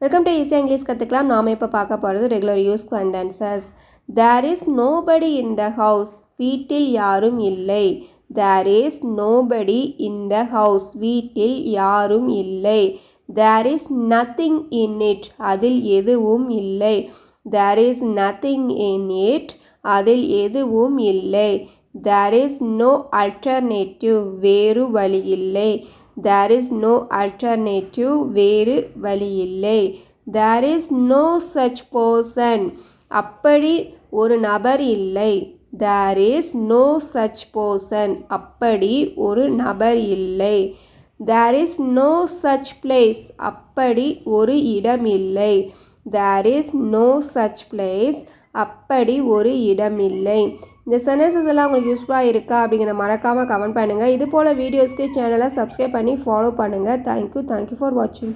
Welcome to ஈஸியாக English கற்றுக்கலாம். நாம் இப்போ பார்க்க போகிறது regular use sentences. There is nobody in the house. வீட்டில் யாரும் இல்லை. There is nobody in the house. வீட்டில் யாரும் இல்லை. There is nothing in it. அதில் எதுவும் இல்லை. There is nothing in it. அதில் எதுவும் இல்லை. There is no alternative. வேறு வழி இல்லை. There is no alternative. வேறு வழி இல்லை. There is no such person. அப்படி ஒரு நபர் இல்லை. There is no such person. அப்படி ஒரு நபர் இல்லை. There is no such place. அப்படி ஒரு இடம் இல்லை. There is no such place. அப்படி ஒரு இடம் இல்லை. இந்த சென்டென்சஸ் எல்லாம் உங்களுக்கு யூஸ்ஃபுல்லாக இருக்கா அப்படிங்கிற மறக்காமல் கமெண்ட் பண்ணுங்கள். இது போல் வீடியோஸ்க்கு சேனலை சப்ஸ்கிரைப் பண்ணி ஃபாலோ பண்ணுங்கள். தேங்க்யூ ஃபார் வாட்சிங்.